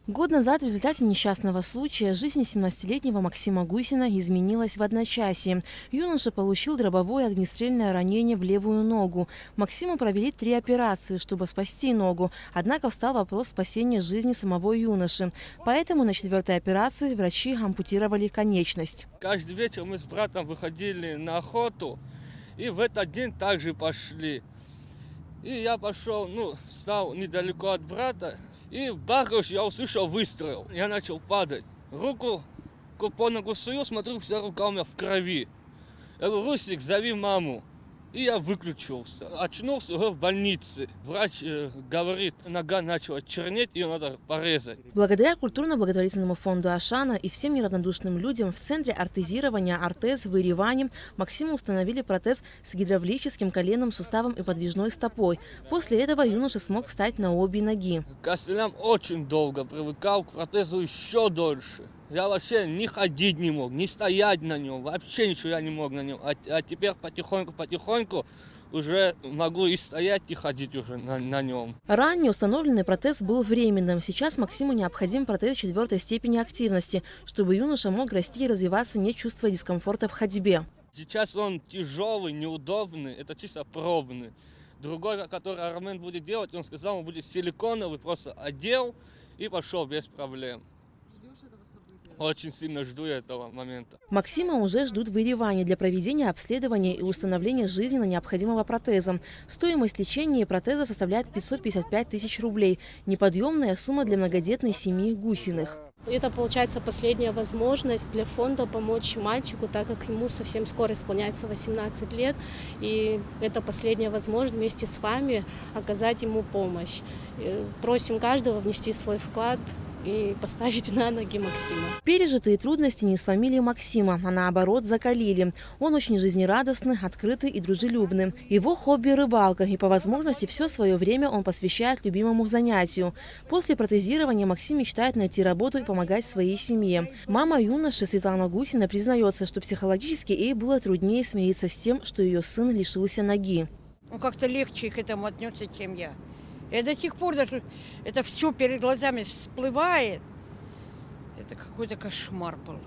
Год назад в результате несчастного случая жизнь 17-летнего Максима Гусина изменилась в одночасье. Юноша получил дробовое огнестрельное ранение в левую ногу. Максиму провели 3 операции, чтобы спасти ногу. Однако встал вопрос спасения жизни самого юноши. Поэтому на 4-й операции врачи ампутировали конечность. Каждый вечер мы с братом выходили на охоту, и в этот день также пошли. И я пошел, встал недалеко от брата, и бахнув, я услышал выстрел. Я начал падать. Руку по ногу сую, смотрю, вся рука у меня в крови. Я говорю: Русик, зови маму. И я выключился. Очнулся уже в больнице. Врач говорит, нога начала чернеть, ее надо порезать. Благодаря культурно-благотворительному фонду «Ашана» и всем неравнодушным людям в Центре ортезирования «Ортез» в Ереване Максиму установили протез с гидравлическим коленным суставом и подвижной стопой. После этого юноша смог встать на обе ноги. К костылям очень долго привыкал, к протезу еще дольше. Я вообще ни ходить не мог, ни стоять на нем, вообще ничего я не мог на нем. А теперь потихоньку уже могу и стоять, и ходить уже на нем. Ранее установленный протез был временным. Сейчас Максиму необходим протез 4-й степени активности, чтобы юноша мог расти и развиваться, не чувствуя дискомфорта в ходьбе. Сейчас он тяжелый, неудобный, это чисто пробный. Другой, который Армен будет делать, он сказал, он будет силиконовый, просто одел и пошел без проблем. Очень сильно жду этого момента. Максима уже ждут в Ереване для проведения обследования и установления жизненно необходимого протеза. Стоимость лечения протеза составляет 555 тысяч рублей. Неподъемная сумма для многодетной семьи Гусиных. Это, получается, последняя возможность для фонда помочь мальчику, так как ему совсем скоро исполняется 18 лет. И это последняя возможность вместе с вами оказать ему помощь. Просим каждого внести свой вклад и поставить на ноги Максима. Пережитые трудности не сломили Максима, а наоборот закалили. Он очень жизнерадостный, открытый и дружелюбный. Его хобби – рыбалка, и по возможности все свое время он посвящает любимому занятию. После протезирования Максим мечтает найти работу и помогать своей семье. Мама юноши Светлана Гусина признается, что психологически ей было труднее смириться с тем, что ее сын лишился ноги. Он как-то легче к этому отнесся, чем я. И до сих пор даже это все перед глазами всплывает. Это какой-то кошмар был.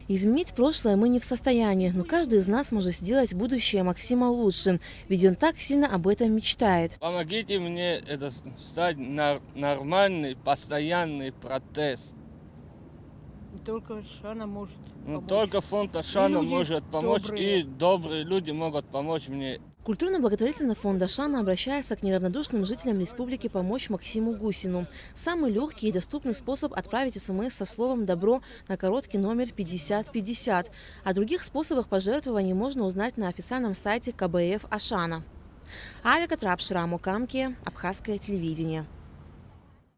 Изменить прошлое мы не в состоянии, но каждый из нас может сделать будущее Максима лучше, ведь он так сильно об этом мечтает. Помогите мне это стать нормальный, постоянный протез. Только Ашана может помочь. Только фонд Ашана Люди может помочь, добрые. и добрые люди могут помочь мне. Культурно-благотворительный фонд «Ашана» обращается к неравнодушным жителям республики помочь Максиму Гусину. Самый легкий и доступный способ – отправить СМС со словом «Добро» на короткий номер 5050. О других способах пожертвований можно узнать на официальном сайте КБФ «Ашана». Алика Трапшира, Мукамки, Абхазское телевидение.